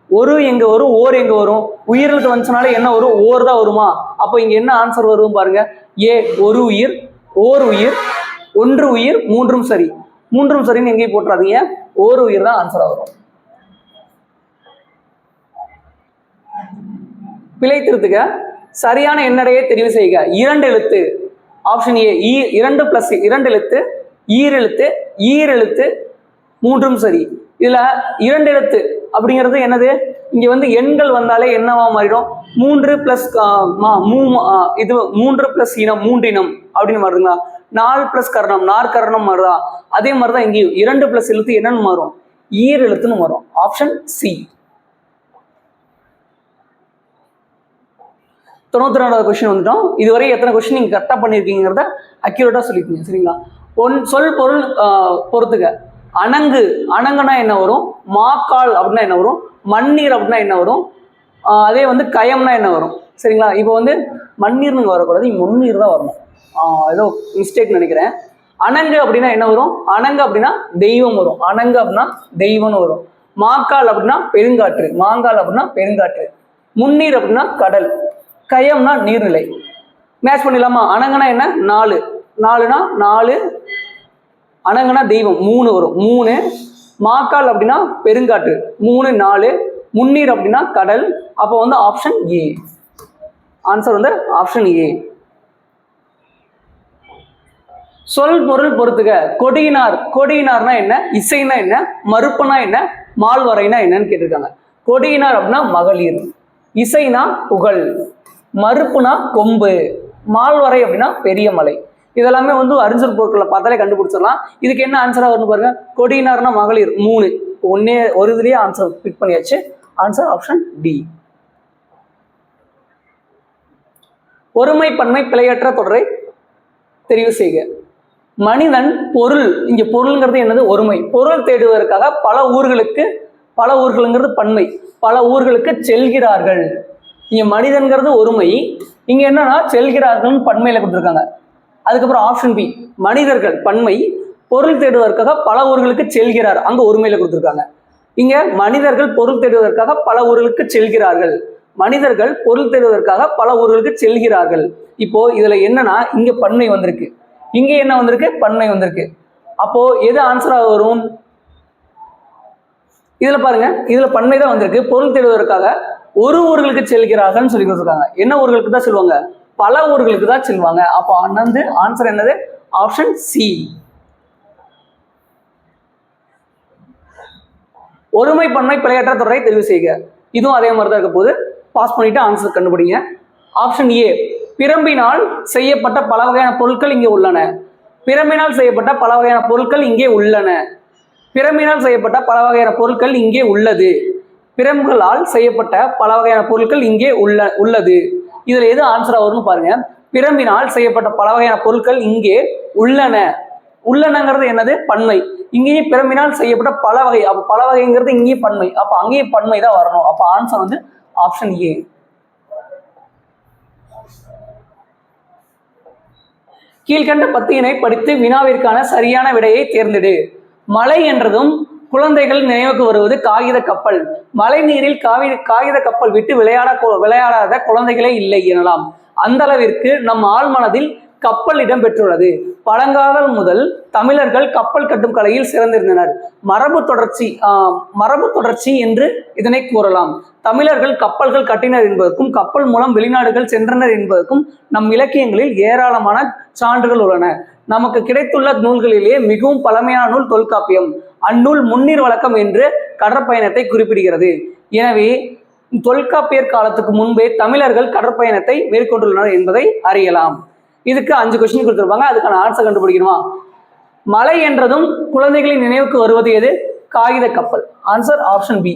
ஒரு எங்க வரும், ஓர் எங்க வரும்? உயிரெழுத்து வந்துச்சுனாலே என்ன வரும்? ஓர் தான் வருமா? அப்போ இங்க என்ன ஆன்சர் வரும் பாருங்க. ஏ ஒரு உயிர், ஓர் உயிர், 1 உயிர், 3ம் சரி. 3ம் சரின்னு எங்கேயும் போட்டுறாதீங்க. ஓர் உயிர் தான் ஆன்சரா வரும். பிழை திருத்துக. சரியான எண்ணடையை தெரிவு செய்க. 2 எழுத்து. ஆப்ஷன் ஏ 2 + 2 எழுத்து, ஈரெழுத்து, ஈரெழுத்து, 3ம் சரி. இதுல 2 எழுத்து அப்படிங்கிறது என்னது? இங்க எண்கள் வந்தாலே என்னவா மாறிடும்? 3 + இது 3 + இனம், 3 இனம் அப்படின்னு மாறுதுங்களா? 4 + கர்ணம், நாற்கர்ணம் மாறுதா? அதே மாதிரிதான் இங்கேயும் 2 + எழுத்து என்னன்னு மாறும்? ஈரெழுத்துன்னு மாறும். Option C. 94வது கொஸ்டின் வந்துட்டோம். இதுவரை எத்தனை கொஸ்டின் நீங்க கரெக்டா பண்ணிருக்கீங்கிறத அக்யூரேட்டா சொல்லிருக்கீங்க, சரிங்களா? சொல் பொருள் பொறுத்துக்க. அணங்கு, அணங்குனா என்ன வரும்? மாக்கால் அப்படின்னா என்ன வரும்? மண்ணீர் அப்படின்னா என்ன வரும்? அதே கயம்னா என்ன வரும்? சரிங்களா? இப்போ மண்ணீர்னு வரக்கூடாது, முன்னீர் தான் வரணும். ஏதோ மிஸ்டேக் நினைக்கிறேன். அணங்கு அப்படின்னா என்ன வரும்? அணங்கு அப்படின்னா தெய்வம் வரும். அணங்கு அப்படின்னா தெய்வம்னு வரும். மாக்கால் அப்படின்னா பெருங்காற்று, மாங்கால் அப்படின்னா பெருங்காற்று. முன்னீர் அப்படின்னா கடல், கயம்னா நீர்நிலை. மேட்ச் பண்ணிடலாமா? அணங்கனா என்ன? 4, 4னா 4, அணங்கனா தெய்வம் 3 வரும், 3. மாக்கால் அப்படின்னா பெருங்காற்று 3, 4. முன்னீர் அப்படின்னா கடல். அப்போ வந்து ஆப்ஷன் ஏ. ஆன்சர் வந்து ஆப்ஷன் ஏ. சொல் பொருள் பொறுத்துக. கொடியினார், கொடியினார்னா என்ன? இசைனா என்ன? மறுப்புனா என்ன? மால்வரைனா என்னன்னு கேட்டிருக்காங்க. கொடியினார் அப்படின்னா மகளிர், இசைனா புகழ், மறுப்புனா கொம்பு, மால்வரை அப்படின்னா பெரிய மலை. இதெல்லாமே வந்து அறிஞர் பொருட்களை பார்த்தாலே கண்டுபிடிச்சிடலாம். இதுக்கு என்ன ஆன்சரா வரும்னு பாருங்க. கொடியினார்னா மகளிர் 3, ஒரு இதுலயே ஆன்சர் பிக் பண்ணியாச்சு. Answer option D. ஒருமை பன்மை பிழையற்ற தொடரை தெரிவு செய்க. மனிதன் பொருள், இங்க பொருள்ங்கிறது என்னது? ஒருமை. பொருள் தேடுவதற்காக பல ஊர்களுங்கிறது பன்மை, பல ஊர்களுக்கு செல்கிறார்கள். இங்க மனிதன்கிறது ஒருமை, இங்க என்னன்னா செல்கிறார்கள் பன்மையில கொடுத்துருக்காங்க. அதுக்கப்புறம் ஆப்ஷன் பி மனிதர்கள் பன்மை, பொருள் தேடுவதற்காக பல ஊர்களுக்கு செல்கிறார், அங்க ஒருமையில கொடுத்துருக்காங்க. இங்க மனிதர்கள் பொருள் தேடுவதற்காக பல ஊர்களுக்கு செல்கிறார்கள், மனிதர்கள் பொருள் தேடுவதற்காக பல ஊர்களுக்கு செல்கிறார்கள். இப்போ இதுல என்னன்னா இங்க பன்மை வந்திருக்கு, இங்க என்ன வந்திருக்கு? பன்மை வந்திருக்கு. அப்போ எது ஆன்சரா வரும்? இதுல பாருங்க, இதுல பன்மை தான் வந்திருக்கு. பொருள் தேடுவதற்காக ஒரு ஊர்களுக்கு செல்கிறார்கள் சொல்லி கொடுத்துருக்காங்க. என்ன ஊர்களுக்கு தான் செல்வாங்க? பல ஊர்களுக்கு தான் செல்வாங்க. அப்போ வந்து ஆன்சர் என்னது? Option C. ஒருமை பன்மை பிழையற்ற தொடரை தெரிவு செய்க. இதுவும் அதே மாதிரி தான் இருக்க போது, பாஸ் பண்ணிட்டு ஆன்சர் கண்டுபிடிங்க. ஆப்ஷன் ஏ பிரம்பினால் செய்யப்பட்ட பல வகையான பொருட்கள் இங்கே உள்ளன. பிரம்பினால் செய்யப்பட்ட பல வகையான பொருட்கள் இங்கே உள்ளன. பிரம்பினால் செய்யப்பட்ட பல வகையான பொருட்கள் இங்கே உள்ளது. பிரம்புகளால் செய்யப்பட்ட பல வகையான பொருட்கள் இங்கே உள்ளது. இதுல எது ஆன்சரா வரும்னு பாருங்க. பிரம்பினால் செய்யப்பட்ட பல வகையான பொருட்கள் இங்கே உள்ளன. உள்ளனங்கிறது என்னது? பன்மை. இங்கேயும் பிரம்பினால் செய்யப்பட்ட பல வகை, அப்ப பல வகைங்கிறது இங்கேயும் பன்மை, அப்ப அங்கேயும் பன்மை தான் வரணும். அப்ப ஆன்சர் வந்து ஆப்ஷன் ஏ. கீழ்கண்ட பத்தியினை படித்து வினாவிற்கான சரியான விடையை தேர்ந்தெடு. மழை என்றதும் குழந்தைகள் நினைவுக்கு வருவது காகித கப்பல். மழை நீரில் காகித கப்பல் விட்டு விளையாடாத குழந்தைகளே இல்லை எனலாம். அந்த அளவிற்கு நம் ஆழ்மனதில் கப்பல் இடம் பெற்றுள்ளது. பழங்காலம் முதல் தமிழர்கள் கப்பல் கட்டும் கலையில் சிறந்திருந்தனர். மரபு தொடர்ச்சி என்று இதனை கூறலாம். தமிழர்கள் கப்பல்கள் கட்டினர் என்பதற்கும் கப்பல் மூலம் வெளிநாடுகள் சென்றனர் என்பதற்கும் நம் இலக்கியங்களில் ஏராளமான சான்றுகள் உள்ளன. நமக்கு கிடைத்துள்ள நூல்களிலேயே மிகவும் பழமையான நூல் தொல்காப்பியம். அந்நூல் முன்னீர் வழக்கம் என்று கடற்பயணத்தை குறிப்பிடுகிறது. எனவே தொல்காப்பியர் காலத்துக்கு முன்பே தமிழர்கள் கடற்பயணத்தை மேற்கொண்டுள்ளனர் என்பதை அறியலாம். இதுக்கு 5 கொஸ்டின் கொடுத்துருப்பாங்க, அதுக்கான ஆன்சர் கண்டுபிடிக்கணுமா? மழை என்றதும் குழந்தைகளின் நினைவுக்கு வருவது எது? காகித கப்பல். Answer option B.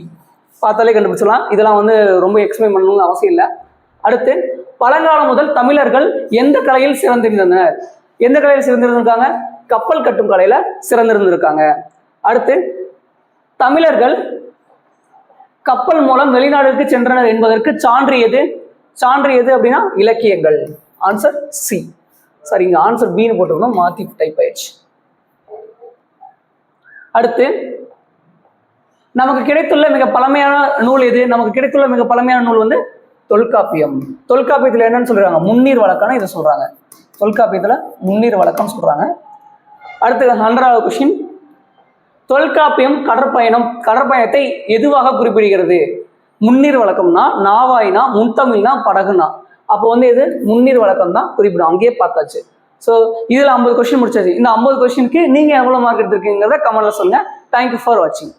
பார்த்தாலே கண்டுபிடிச்சலாம். இதெல்லாம் வந்து ரொம்ப எக்ஸ்பிளைன் பண்ணணும்னு அவசியம் இல்லை. அடுத்து, பழங்காலம் முதல் தமிழர்கள் எந்த கலையில் சிறந்திருந்தனர்? எந்த கலையில் சிறந்திருந்திருக்காங்க? கப்பல் கட்டும் கலையில சிறந்திருந்திருக்காங்க. அடுத்து, தமிழர்கள் கப்பல் மூலம் வெளிநாடுகளுக்கு சென்றனர் என்பதற்கு சான்று எது? சான்று எது அப்படின்னா இலக்கியங்கள். Answer C. சரி, இங்க ஆன்சர் பின்னு போட்டுக்கணும், மாத்தி டைப் ஆயிடுச்சு. அடுத்து, நமக்கு கிடைத்துள்ள மிக பழமையான நூல் எது? நமக்கு கிடைத்துள்ள மிக பழமையான நூல் வந்து தொல்காப்பியம். தொல்காப்பியத்துல என்னன்னு சொல்றாங்க? முன்னீர் வழக்கம்னு இதை சொல்றாங்க. தொல்காப்பியத்துல முன்னீர் வழக்கம் சொல்றாங்க. அடுத்து 100வது கொஸ்டின். தொல்காப்பியம் கடற்பயணத்தை எதுவாக குறிப்பிடுகிறது? முன்னீர் வழக்கம்னா, நாவாய்னா, முன்தமிழ்னா, படகுனா. அப்போ வந்து இது முன்னீர் வழக்கம் தான் குறிப்பிடும். அங்கேயே பார்த்தாச்சு. ஸோ இதில் 50 கொஸ்டின் முடிச்சாச்சு. இந்த 50 கொஸ்டினுக்கு நீங்கள் எவ்வளோ மார்க் எடுத்திருக்கீங்கிறத கமெண்ட்ல சொல்லுங்கள். தேங்க்யூ ஃபார் வாட்சிங்.